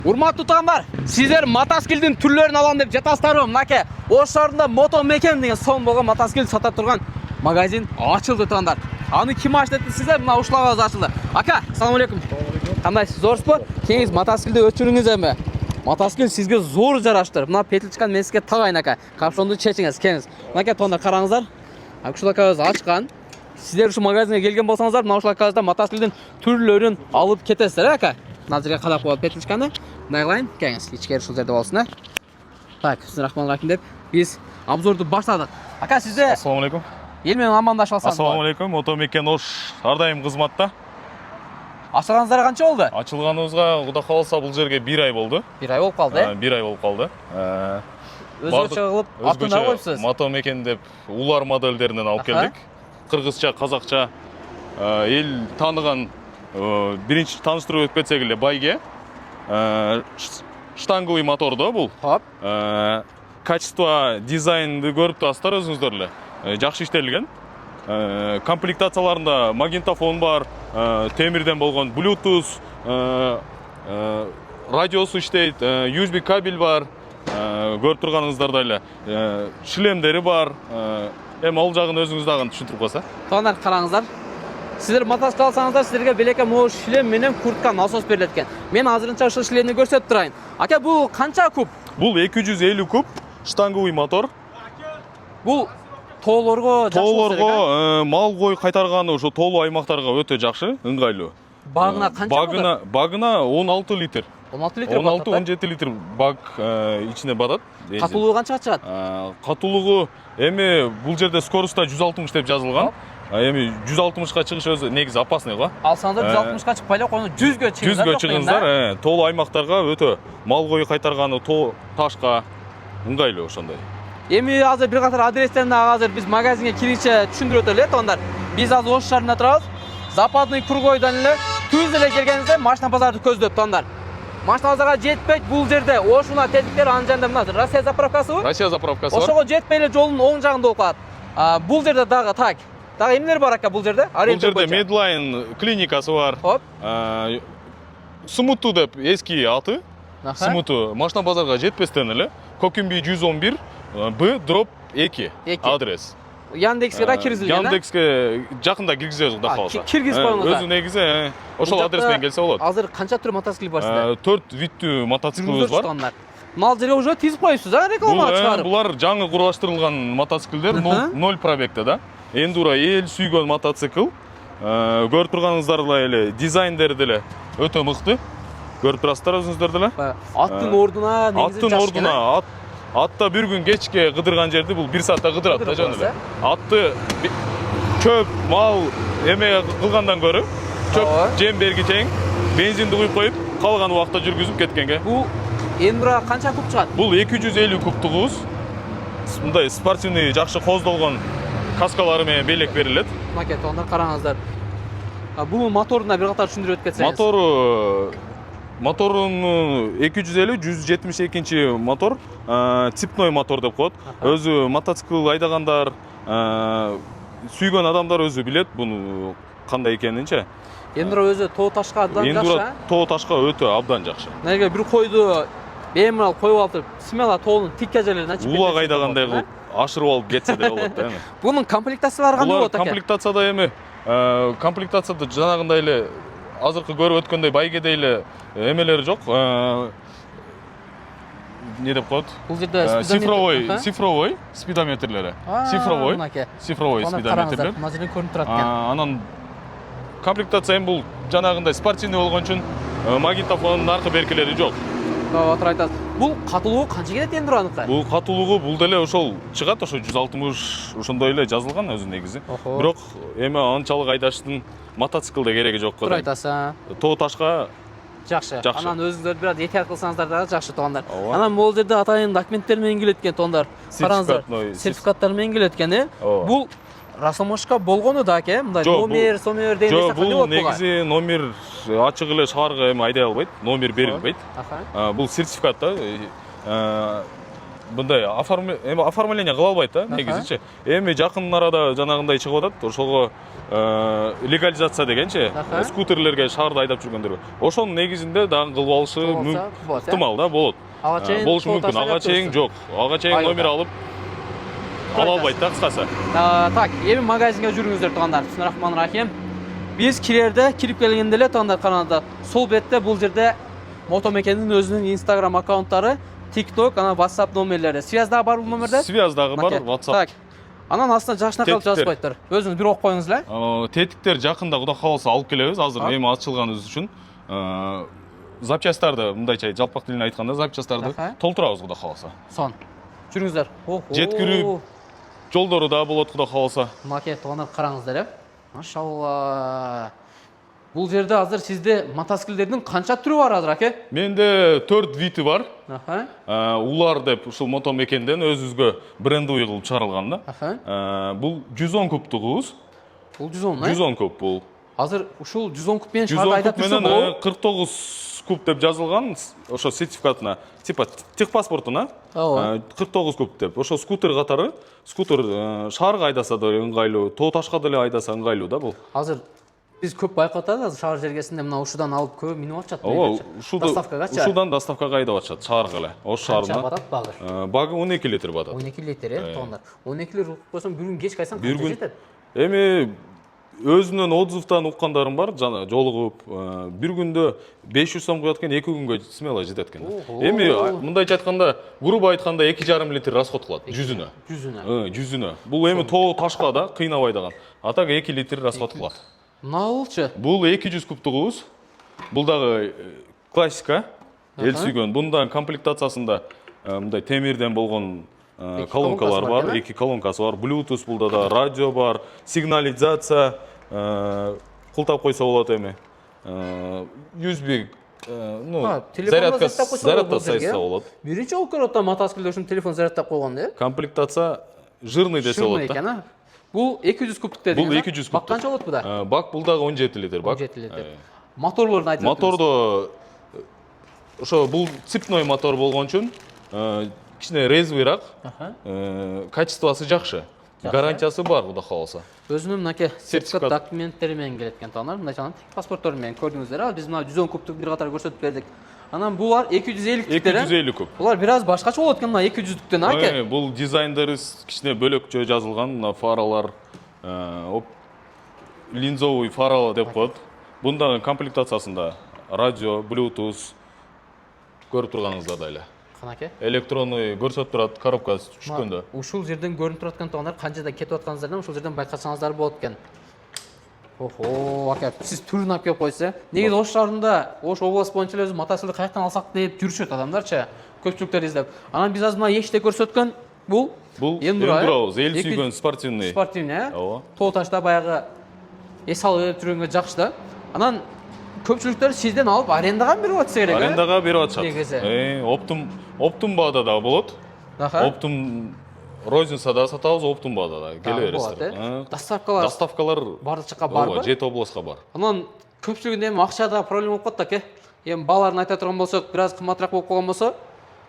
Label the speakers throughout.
Speaker 1: Урматтуу туугандар, сиздер мотоциклдин түрлөрүн алам деп жатасыздарбы? Мынакей, Ош шаарында Мото Мекен деген сон болгон мотоцикл сата турган магазин ачылды туугандар. Аны ким ачты десеңиздер, мына ушлагыбыз ачылды. Ака, ассаламу алейкум. Кандайсыз, зорсузбу? Кеңиз мотоциклди өчүрүңүз эми. Мотоцикл сизге зор жараштыр. Мына петельчканы мен сизге тагайын ака. Капшонду чечиңиз, кеңиз. Мынакей туугандар, караңыздар. Ушулакабыз ачкан. Сиздер ушу магазинге келген болсаңыздар, мына ушулакабызда мотоциклдин түрлөрүн алып кетесиздер, ака. Мына жерге кадап коет петельчканы. Мындай кылайын, кеңиз, ичкери ушул жерде болсун, Так, бисмиллахиррахманиррахим деп биз обзорду баштадык. Ака, сизде
Speaker 2: Ассаламу алейкум.
Speaker 1: эл менен амандашып алсаңыз.
Speaker 2: Ассаламу алейкум. Мото Мекен Ош ар дайым кызматта.
Speaker 1: Ачылганыңыздар канча болду?
Speaker 2: Ачылганыбызга Кудай кааласа бул жерге 1 ай болду.
Speaker 1: 1 ай болуп калды,
Speaker 2: 1 ай болуп калды.
Speaker 1: Өзгөчө кылып атын да коюпсуз.
Speaker 2: Мото Мекен деп улар моделдеринен алып келдик. Кыргызча, казакча эл тааныган биринчи тааныштырып өтүп кетсек эле байге. Штанговый мотор да бул.
Speaker 1: Хоп.
Speaker 2: Качество, дизайнды көрүп турасыздар өзүңүздөр эле. Жакшы иштелген. Комплектацияларында магнитофон бар, темирден болгон Bluetooth, радиосу иштейт, USB кабель бар, көрүп турганыңыздардай эле. Шлемдери бар. Эми ал жагын өзүңүз дагы түшүндүрүп койсо.
Speaker 1: Туугандар, караңыздар. Сиздер мотоцикл алсаңыздар, сиздерге белекке могу шлем менен куртка насос берилет экен. Мен азырынча ушул шлемди көрсөтүп турайын. Ака, бул канча куб?
Speaker 2: Бул 250 куб штанговый мотор.
Speaker 1: Бул тоолорго жакшы болот экен.
Speaker 2: Мал кой кайтарганы ошо тоолуу аймактарга өтө жакшы, ыңгайлуу.
Speaker 1: Багына канча болот?
Speaker 2: Багына 16 литр.
Speaker 1: 16 литр.
Speaker 2: 16-17 литр баг ичине батат.
Speaker 1: Катуулугу канчага чыгат?
Speaker 2: Катуулугу эми бул жерде скоростта 160 деп жазылган. Эми 160га чыгыш өзү негизи опасный го.
Speaker 1: Алсаңыздар 160га чыкпай эле койгону 100гө чыгыңыздар.
Speaker 2: 100гө чыгыңыздар. Тоолуу аймактарга өтө мал кой кайтарганы, ташка ыңгайлуу ошондой.
Speaker 1: Эми азыр бир катар адрестерин азыр биз магазинге киришче түшүндүрүп өтөлү, туугандар. Биз азыр Ош шаарында турабыз. Западный кругойдон эле түз эле келгениңизде машина базарды көздөп, туугандар. Машина базарга жетпейт, бул жерде Ош мына тетиктер, анын жанында мына Россия заправкасы бар.
Speaker 2: Россия заправкасы бар.
Speaker 1: Ошого жетпей эле жолдун оң жагында болуп калат. Бул жерде дагы Дагы эмнелер бар ака бул жерде?
Speaker 2: Бул жерде Medline клиникасы бар.
Speaker 1: Хоп.
Speaker 2: Сумуту деп эски аты. Сумуту машина базарга жетпестен эле Кокимби 111 Б/2 адрес.
Speaker 1: Яндекске да киргизилген.
Speaker 2: Яндекске жакында киргизебиз, Кудай кааласа.
Speaker 1: Киргизип коюңуздар.
Speaker 2: Өзү негизи ошол адрес менен келсе болот.
Speaker 1: Азыр канча түр мотоцикл бар сизде?
Speaker 2: 4 виттүү мотоциклыбыз бар.
Speaker 1: Мал жерге уже тизип коюпсуз, рекламага чыгарып.
Speaker 2: Булар жаңы кураштырылган мотоциклдер, 0 пробегте да. Эндуро эл сүйгөн мотоцикл. Көрүп турганыңыздардай эле дизайндери деле өтө мыкты. Көрүп турасыздар өзүңүздөр деле.
Speaker 1: Аттын ордуна негизи жакшы.
Speaker 2: Атта бир күн кечке кыдырган жерди бул 1 саатта кыдырат да жөн эле. Атты чөп, мал эме кылгандан көрү, чөп жем берги тең, бензинди куюп коюп, калган убакта жүргүзүп кеткенге.
Speaker 1: Бул эндура канча куб чыгат?
Speaker 2: Бул 250 кубтугубуз. Мындай спортивный жакшы коздолгон каскалары менен белек берилет.
Speaker 1: Макет, онда караңыздар. Бул моторуна бир катар түшүндүрүп кетсеңиз.
Speaker 2: Моторун 250-172 мотор, цепной мотор деп коет. Өзү мотоцикл айдагандар, сүйгөн адамдар өзү билет буну кандай экенинчи.
Speaker 1: Эндура өзү тоо ташка абдан жакшы.
Speaker 2: Эндура тоо ташка өтө абдан жакшы.
Speaker 1: Неге бир койду бемурал коюп алып, смело тоонун тикке жерлерин ачып
Speaker 2: улак айдагандай кылып ашырып алып кетсе де болот да эми.
Speaker 1: Бунун комплектациялары кандай болот экен?
Speaker 2: Комплектацияда эми комплектацияда жанагындай эле азыркы көрүп өткөндөй байгедей эле эмелери жок. Не деп коет?
Speaker 1: Бул жерде
Speaker 2: цифровой спидометрлери. Цифровой спидометрлер.
Speaker 1: Мына жерден көрүнүп турат экен.
Speaker 2: Анан комплектация бул жанагындай спортивный болгон үчүн магнитофонун аркы беркелери жок.
Speaker 1: Отур айтасыз. Бул катуулугу канча кетет эндураныкы?
Speaker 2: Бул катуулугу бул деле ошол чыгат, ошо 160 ошондой эле жазылган өзү негизи. Бирок эми анчалык айдаштын мотоциклде кереги жок го.
Speaker 1: Туура айтасыз.
Speaker 2: Тоо ташка
Speaker 1: жакшы. Анан өзүңүздөр бир аз этият кылсаңыздар дагы жакшы, туугандар. Анан бул жерде атайын документтер менен келет экен, туугандар. Караңыздар. Сертификаттар менен келет экен, Бул расамошка болгону да аке, мындай номер деген нерсе кандай болот?
Speaker 2: Бул негизи номер ачык эле шаарга эми айдай албайт, номер берилбейт. Бул сертификат да. мындай оформление кыла албайт да негизичи. Эми жакын арада жанагындай чыгып атат. Ошого легализация дегенчи, скутерлерге шаарда айдап жүргөндөр. Ошонун негизинде дагы кылып алышы ыктымал да болот. Болушу мүмкүн. Ага чейин жок. Ага чейин номер алып ала албайт да кыскасы.
Speaker 1: Так, эми магазинге жүрүңүздөр туугандар. Бисмиллахиррахманиррахим. Биз кирип келгенде эле туугандар караганда сол бетте бул жерде мотомекендин өзүнүн Instagram аккаунттары, TikTok, ана WhatsApp номерлери. Связь дагы бар бул номерде?
Speaker 2: Связь дагы бар, WhatsApp.
Speaker 1: Так. Анан астына жакшына калып жазбайттыр. Өзүңүз бир окуп коюңуз эле.
Speaker 2: Тетиктер жакында Кудай кааласа алып келебиз. Азыр эми ачылганыбыз үчүн запчасттарды мындайча жалпак тилинде айтканда запчасттарды толтурабыз Кудай кааласа.
Speaker 1: Сон. Жүрүңүздөр.
Speaker 2: Жеткирүү жолдору да болот Кудай кааласа.
Speaker 1: Маке туугандар караңыздар, Машалла. Бул жерде азыр сизде мотоциклдердин канча түрү бар азыр, аке?
Speaker 2: Менде 4 види бар. Улар деп ушул мотомекенден өзүбүзгө брендовый кылып чыгарылган да. Бул 110 кубтугубуз.
Speaker 1: Бул 110,
Speaker 2: 110 куб бул.
Speaker 1: Азыр ушул 110 куб менен шаарда айдап жүрсө болобу?
Speaker 2: 49 куб деп жазылган, ошо сертификатына, типа техпаспортуна 49 куб деп. Ошо скутер катары, скутер шаарга айдаса да ыңгайлуу, тоо ташка деле айдаса ыңгайлуу да бул.
Speaker 1: Азыр биз көп байкап атабыз, азыр шаар жергесинде мына ушудан алып көп минип атышат.
Speaker 2: Доставкагачы. Ушудан доставкага айдап атышат шаарга эле. Ош шаарына.
Speaker 1: Канча батат багыр?
Speaker 2: Багы 12 литр батат.
Speaker 1: 12 литр, туугандар. 12 литр койсоң бир күн кеч кайсаң
Speaker 2: канча жетет? Эми өзүнөн отзывтан уккандарым бар, жана жолугуп, бир күндө 500 сом куят экен, 2 күнгө смело жетет экен. Эми мындайча айтканда, грубо айтканда 2,5 литр расход кылат жүзүнө. Жүзүнө. Бул эми тоо ташка да кыйнабай даган. А так 2 литр расход кылат.
Speaker 1: Наулчу?
Speaker 2: Бул 200 кубтугубуз. Бул дагы классика. Эл сүйгөн. Бундан комплектациясында мындай темирден болгон колонкалар бар, 2 колонкасы бар. Bluetooth булда да, радио бар, сигнализация, култап койсо болот эми. USB, зарядка сайса болот.
Speaker 1: Биринчи жолу көрүп атам мотоциклде ушун телефон зарядтап койгон да.
Speaker 2: Комплектация жирный десе болот да.
Speaker 1: Бул 200 кубтук дедиңиз.
Speaker 2: Бул 200 кубтук.
Speaker 1: Бак канча болот буда?
Speaker 2: Бак бул дагы 17 литр бак.
Speaker 1: 17 литр. Моторлорун айтып өттүңүз.
Speaker 2: Мотордо ошо бул цепной мотор болгон үчүн кичине резвыйраак, качествосы жакшы. Гарантиясы бар, Кудай кааласа.
Speaker 1: Өзүнүн мынакей сертификат документтери менен келет экен туугандар. Мындайча паспорттор менен көрдүңүздөр. Биз мына 110 кубтук бир катар көрсөтүп бердик. Анан булар 250 кубтер.
Speaker 2: 250 куб.
Speaker 1: Булар бир аз башкача болот экен мына 200-дүктөн, аке.
Speaker 2: Бул дизайндары кичине бөлөкчө жазылган, мына фаралар, линзовый фара деп коет. Бунда комплектациясында радио, Bluetooth көрүп турганыңыздардай эле.
Speaker 1: Канаке?
Speaker 2: Электронный көрсөтүп турат коробка түшкөндө.
Speaker 1: Ушул жерден көрүнүп турат экен туугандар, канчада кетип атканыңыздардан ушул жерден байкасаңыздар болот экен. Аке, сиз түрүн алып келип койсо, негизи Ош шаарында, Ош область боюнча эле өзү мотоциклди каяктан алсак деп жүрүшөт адамдарчы, көпчүлүктөр издеп. Анан биз азыр мына эшикте көрсөткөн бул
Speaker 2: Enduro, эл сүйгөн спортивный.
Speaker 1: Спортивный, тоо ташта баягы эс алып жүргөнгө жакшы да. Анан көпчүлүктөр сизден алып арендага берип атса керек.
Speaker 2: Арендага берип атышат. Оптум баада да болот. Оптум розницада сатабыз, оптум баада да келе бересиздер. Доставкалар
Speaker 1: бардык жакка барбы?
Speaker 2: 7 областка бар.
Speaker 1: Анан көпчүлүгүндө эми акчада проблема болуп калат аке. Эми бааларын айта турган болсок, бир аз кымбатыраак болуп калган болсо,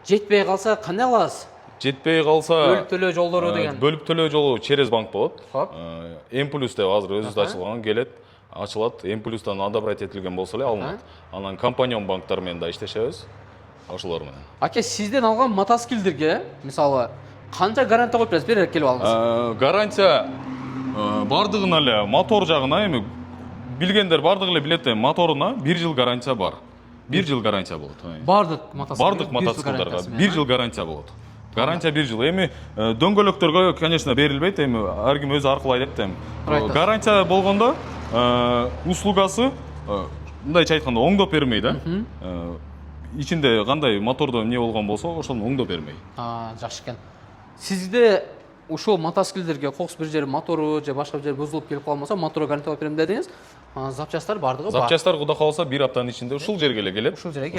Speaker 1: жетпей калса кандай кыласыз?
Speaker 2: Жетпей калса
Speaker 1: бөлүп төлөө жолдору деген.
Speaker 2: Бөлүп төлөө жолу через банк болот. М+ деп азыр өзүбүз ачылган келет. Ачылат, М+тан одобрять этилген болсо эле алынат. Анан компаньон банктар менен да иштешебиз. Ошолор менен.
Speaker 1: Аке, сизден алган мотоциклдерге, мисалы, канча гарантия коюп бересиз? Бир келип алыңыз.
Speaker 2: Гарантия бардыгына эле мотор жагына эми билгендер бардыгы эле билет, моторуна 1 жыл гарантия бар. 1 жыл гарантия болот. Бардык мотоциклдарга 1 жыл гарантия болот. Гарантия 1 жыл. Эми дөңгөлөктөргө, конечно, берилбейт. Эми ар ким өзү аркылуу айдап дейм. Гарантия болгондо услугасы мындайча айтканда оңдоп бермей да. Ичинде кандай мотордо эмне болгон болсо, ошону оңдоп бермей.
Speaker 1: Жакшы экен. Сизде ушул мотоциклдерге кокус бир жери мотору же башка бир жери бузулуп келип калган болсо, моторго гарантия берем дедиңиз. Запчасттар бардыгы бар.
Speaker 2: Запчасттар Кудай кааласа 1 аптанын ичинде ушул жерге эле келет. Ушул жерге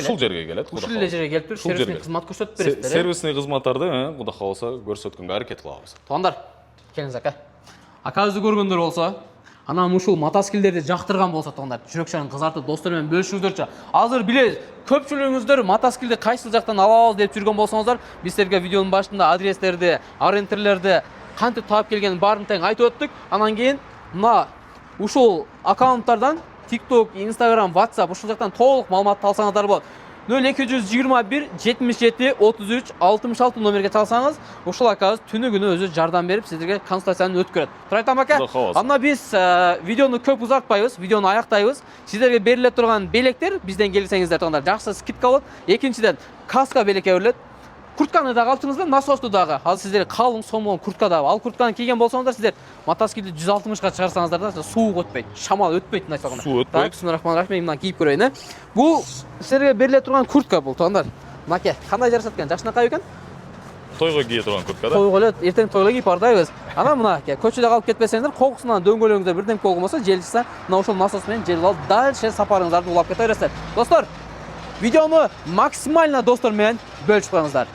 Speaker 2: келет.
Speaker 1: Ушул эле жерге келип туруп сервисный кызмат көрсөтүп бересиздер.
Speaker 2: Сервисный кызматтарды Кудай кааласа көрсөткөнгө аракет кылабыз.
Speaker 1: Туугандар, келиңиз ака. Акабызды көргөндөр болсо, Анан ушул мотоциклдерди жактырган болсо туугандар, жүрөкчөрүн кызартып достор менен бөлүшүңүздөрчү. Азыр билебиз, көпчүлүгүңүздөр мотоциклди кайсыл жактан алабыз деп жүргөн болсоңуздар, биз силерге видеонун башында адрестерди, арендерлерди кантип таап келгенин баарын тең айтып өттүк. Анан кийин мына ушул аккаунттардан TikTok, Instagram, WhatsApp ушул жактан толук маалыматты алсаңыздар болот. 0221 77 33 66 номерге чалсаңыз, ушул акабыз түнү күнү өзү жардам берип сиздерге консультацияны өткөрөт. Турайтам ака. Анда биз видеону көп узартпайбыз, видеону аяктайбыз. Сиздерге бериле турган белектер бизден келсеңиздер туугандар жакшы скидка болот. Экинчиден каска белекке берилет. Куртканы дагы алыптыңыздар, насосту дагы. Ал сиздерге калың сомон куртка дагы. Ал куртканы кийген болсоңуздар, сиздер мотоциклди 160га чыгарсаңыздар да суук өтпөйт, шамал өтпөйт мындай сагына.
Speaker 2: Суу өтпөйт.
Speaker 1: Бисмиллахиррахманиррахим, мен мындан кийип көрөйүн. Бул сиздерге бериле турган куртка бул туугандар. Мынакей, кандай жарашат экен? Жакшынакай экен?
Speaker 2: Тойго кие турган куртка да.
Speaker 1: Тойго эле, эртең тойго кийип бардайбыз. Анан мынакей, көчөдө калып кетпесеңиздер, кокусунан дөңгөлөгүңүздөр бирдемке болгон болсо, жел чыкса, мына ошол насос менен желип алып, дальше сапарыңыздарды улап кете бересиздер. Достор, видеону максимально достор менен бөлүшүп коюңуздар.